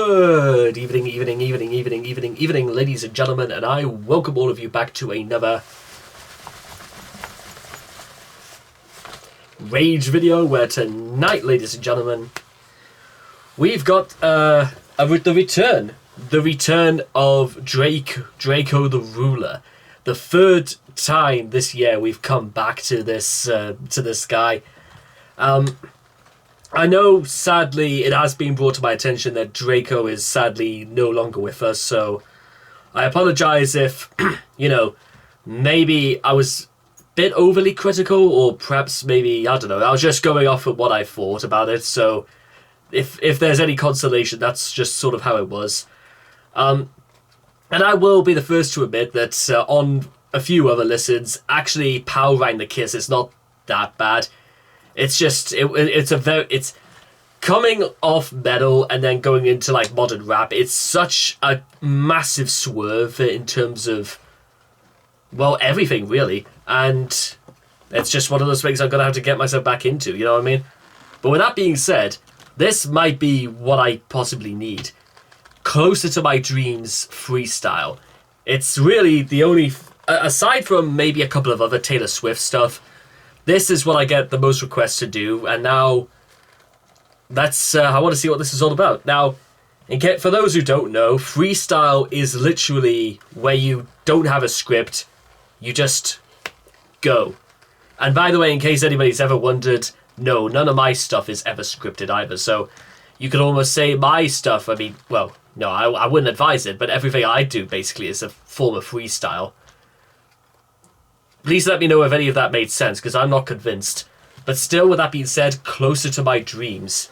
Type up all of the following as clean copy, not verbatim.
Good evening, ladies and gentlemen, and I welcome all of you back to another Rage video, where tonight, ladies and gentlemen, we've got the return of Drakeo the Ruler. The third time this year we've come back to this guy. I know, sadly, it has been brought to my attention that Drakeo is sadly no longer with us, so I apologize if, maybe I was a bit overly critical, or perhaps maybe, I don't know, I was just going off of what I thought about it, so if there's any consolation, that's just sort of how it was. And I will be the first to admit that on a few other listens, actually, Power Rang the Kiss is not that bad. It's just it's coming off metal and then going into like modern rap. It's such a massive swerve in terms of, well, everything really, and it's just one of those things I'm gonna have to get myself back into. You know what I mean? But with that being said, this might be what I possibly need. Closer to My Dreams freestyle. It's really the only, aside from maybe a couple of other Taylor Swift stuff, this is what I get the most requests to do, and now that's I want to see what this is all about. Now, for those who don't know, freestyle is literally where you don't have a script, you just go. And by the way, in case anybody's ever wondered, no, none of my stuff is ever scripted either, so you could almost say my stuff, I mean, well, no, I wouldn't advise it, but everything I do basically is a form of freestyle. Please let me know if any of that made sense, because I'm not convinced. But still, with that being said, Closer to My Dreams.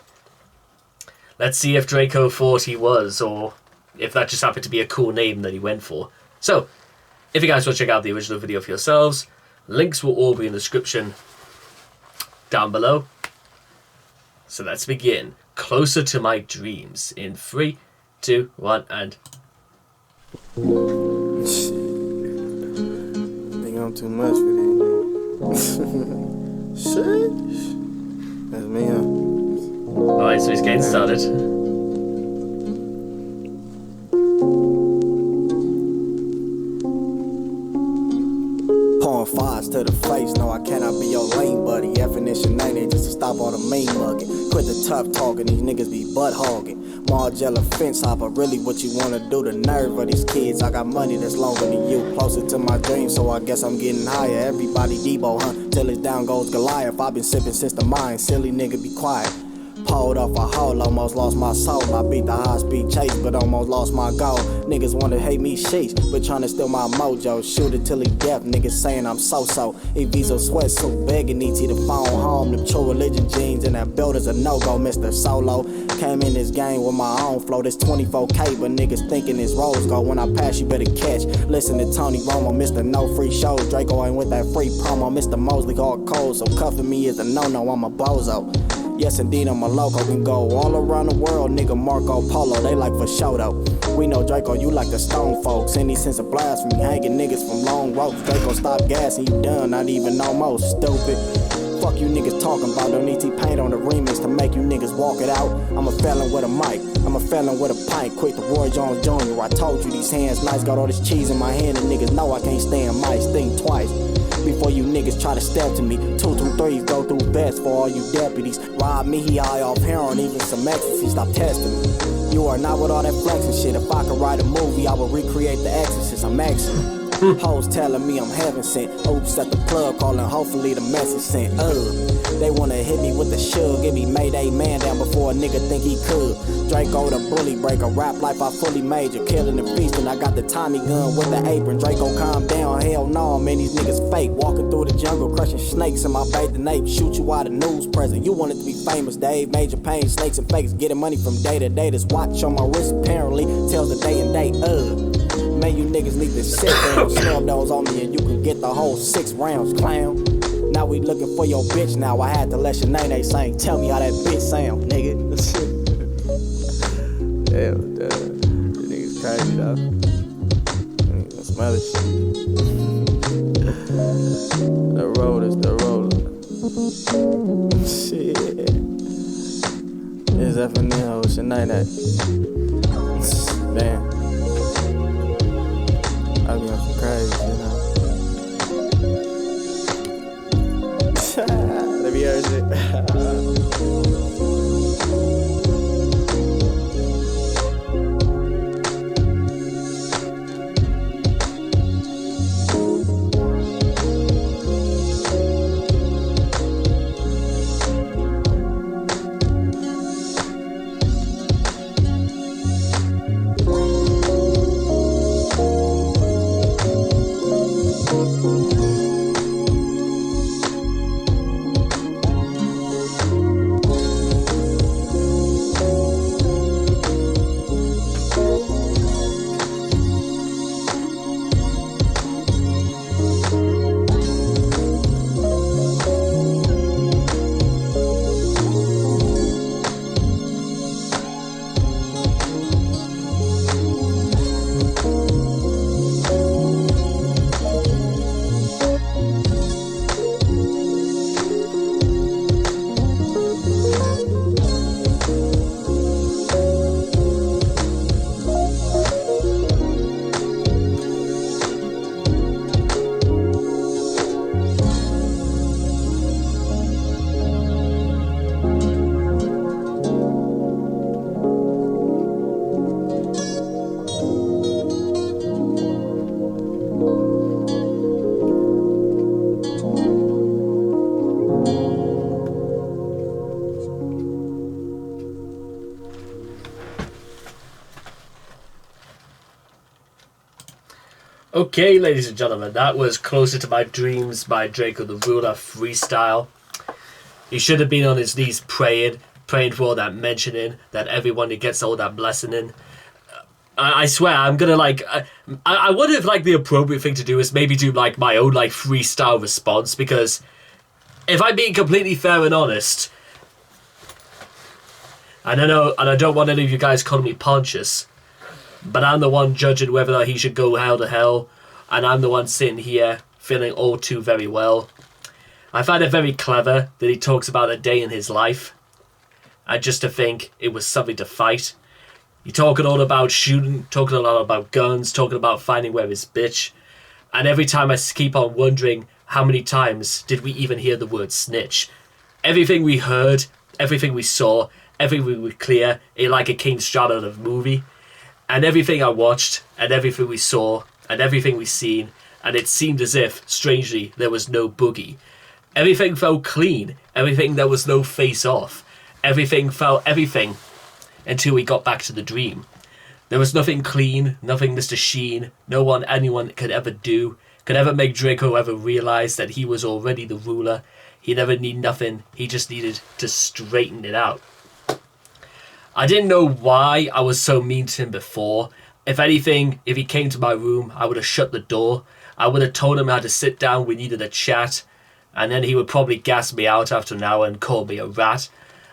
Let's see if Drakeo thought he was, or if that just happened to be a cool name that he went for. So, if you guys want to check out the original video for yourselves, links will all be in the description down below. So let's begin. Closer to My Dreams in 3, 2, 1, and... I'm too much for these niggas. Shit. That's me, huh? Alright, so he's getting started. Pouring fives to the face, no, I cannot be your lane buddy. Definition 90 just to stop all the main mugging. Quit the tough talking, these niggas be butt hogging. Margella fence hopper, really what you wanna do? The nerve of these kids, I got money that's longer than you. Closer to my dreams, so I guess I'm getting higher. Everybody Debo, huh? Till it's down goes Goliath. I've been sipping since the mine, silly nigga be quiet. Pulled off a hole, almost lost my soul. I beat the high-speed chase, but almost lost my goal. Niggas wanna hate me sheesh, but tryna steal my mojo. Shoot it till he deaf, niggas saying I'm so-so. Eviso sweatsuit, begging ET to phone home. Them true religion jeans and that belt is a no-go, Mr. Solo. Came in this game with my own flow, this 24K, but niggas thinking it's rose gold. When I pass, you better catch. Listen to Tony Romo, Mr. No Free Shows. Drakeo ain't with that free promo, Mr. Mosley hard cold, so cuffing me is a no-no, I'm a bozo. Yes, indeed, I'm a loco, can go all around the world, nigga Marco Polo, they like for show though. We know Drakeo, you like the stone folks, any sense of blasphemy, hanging niggas from long ropes. Drakeo stop gassing, you done, not even almost, stupid. Fuck you niggas talking about, don't need T-Paint on the remix to make you niggas walk it out. I'm a felon with a mic, I'm a felon with a pint, quick to Roy Jones Jr. I told you these hands nice, got all this cheese in my hand and niggas know I can't stand mice, think twice. Before you niggas try to step to me, 223s go through best for all you deputies. Rob me, he high off heroin, even some ecstasy, stop testing me. You are not with all that flexing shit. If I could write a movie, I would recreate The Exorcist, I'm excellent. Hoes telling me I'm heaven sent. Oops, at the plug calling, hopefully the message sent. They wanna hit me with the shug, give me Mayday man down before a nigga think he could. Drakeo the bully breaker, rap life I fully major, killing and feasting. I got the Tommy gun with the apron. Drakeo calm down, hell no, man, these niggas fake. Walking through the jungle, crushing snakes in my bathing ape. Shoot you out of news present. You wanted to be famous, Dave. Major pain, snakes and fakes, getting money from day to day. This watch on my wrist apparently tells the day and date. Man, you niggas need to sit down, snub those on me and you can get the whole 6 rounds, clown. Now we looking for your bitch now, I had to let Shanae sing, tell me how that bitch sound, nigga. Damn, that nigga's crazy though. Some other shit. The road is the roller. Shit. It's F&N, Shanae. Damn. I be on some crazy, you know. Let me hear shit. Okay, ladies and gentlemen, that was Closer to My Dreams by Drakeo the Ruler Freestyle. He should have been on his knees praying for all that mentioning, that everyone who gets all that blessing in. I swear, I'm gonna I wonder if the appropriate thing to do is maybe do my own freestyle response, because if I'm being completely fair and honest, and I don't want any of you guys calling me Pontius, but I'm the one judging whether he should go hell to hell, and I'm the one sitting here feeling all too very well. I find it very clever that he talks about a day in his life, and just to think it was something to fight. He talking all about shooting, talking a lot about guns, talking about finding where his bitch, and every time I keep on wondering how many times did we even hear the word snitch. Everything we heard, everything we saw, everything we clear, it came straight out of a movie. And everything I watched, and everything we saw, and everything we seen, and it seemed as if, strangely, there was no boogie. Everything felt clean. Everything, there was no face off. Everything felt everything until we got back to the dream. There was nothing clean, nothing Mr. Sheen, anyone could ever do, could ever make Drakeo ever realize that he was already the ruler. He never needed nothing, he just needed to straighten it out. I didn't know why I was so mean to him before. If anything, if he came to my room, I would have shut the door. I would have told him I had to sit down, we needed a chat, and then he would probably gas me out after an hour and call me a rat.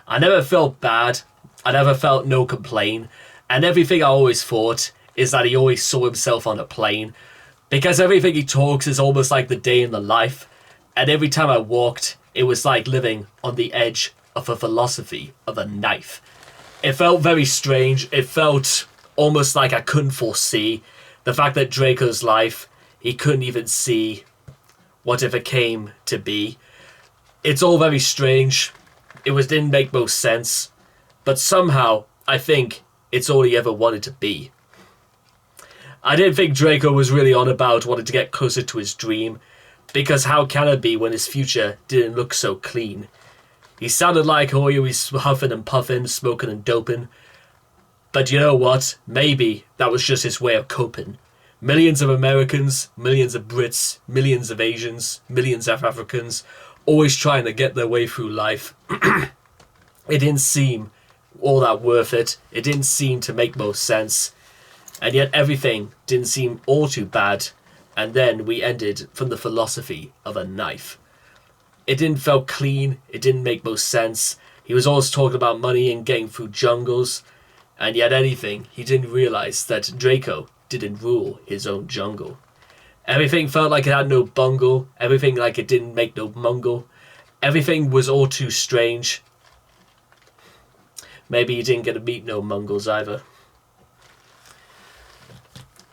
I never felt bad. I never felt no complaint. And everything I always thought is that he always saw himself on a plane, because everything he talks is almost like the day in the life. And every time I walked, it was like living on the edge of a philosophy of a knife. It felt very strange. It felt almost like I couldn't foresee the fact that Drakeo's life, he couldn't even see what if it came to be. It's all very strange. It didn't make most sense. But somehow, I think it's all he ever wanted to be. I didn't think Drakeo was really on about wanting to get closer to his dream, because how can it be when his future didn't look so clean? He sounded like he was huffing and puffing, smoking and doping. But you know what? Maybe that was just his way of coping. Millions of Americans, millions of Brits, millions of Asians, millions of Africans, always trying to get their way through life. It didn't seem all that worth it. It didn't seem to make most sense. And yet everything didn't seem all too bad. And then we ended from the philosophy of a knife. It didn't feel clean. It didn't make most sense. He was always talking about money and getting through jungles. And yet anything, he didn't realize that Drakeo didn't rule his own jungle. Everything felt like it had no bungle. Everything like it didn't make no mungle. Everything was all too strange. Maybe he didn't get to meet no mungles either.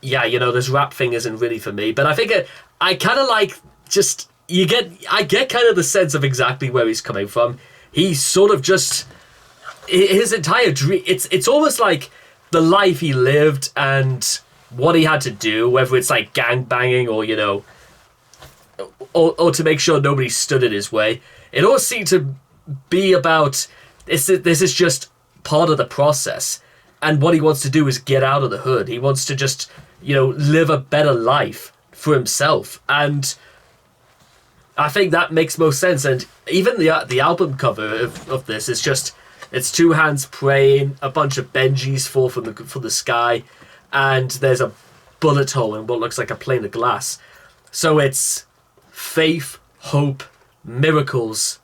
yeah, you know, this rap thing isn't really for me. But I think I kind of like just I get kind of the sense of exactly where he's coming from. He's sort of just his entire dream. It's almost like the life he lived and what he had to do, whether it's like gang banging or you know, or to make sure nobody stood in his way. It all seemed to be about this is just part of the process, and what he wants to do is get out of the hood. He wants to just, you know, live a better life for himself, and I think that makes most sense. And even the album cover of this is just, it's two hands praying, a bunch of Benjis fall from the sky, and there's a bullet hole in what looks like a pane of glass. So it's faith, hope, miracles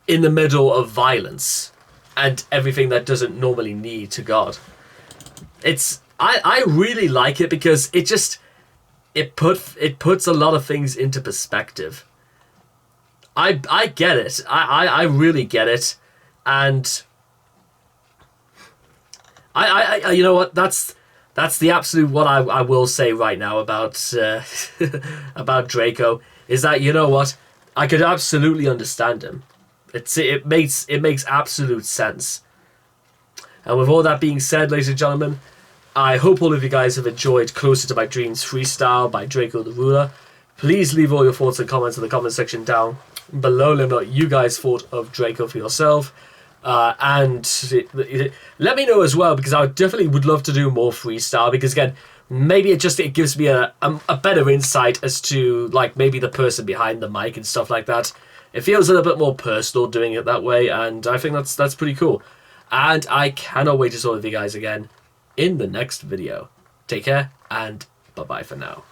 in the middle of violence and everything that doesn't normally need to God. I really like it because it puts a lot of things into perspective. I get it. I really get it. And I you know what, that's the absolute what I will say right now about about Drakeo, is that, you know what, I could absolutely understand him. It makes absolute sense. And with all that being said, ladies and gentlemen, I hope all of you guys have enjoyed Closer to My Dreams Freestyle by Drakeo the Ruler. Please leave all your thoughts and comments in the comment section down below. Let me know what you guys thought of Drakeo for yourself. And let me know as well, because I definitely would love to do more freestyle, because again, maybe it gives me a better insight as to like maybe the person behind the mic and stuff like that. It feels a little bit more personal doing it that way, and I think that's pretty cool. And I cannot wait to see all of you guys again in the next video. Take care, and bye-bye for now.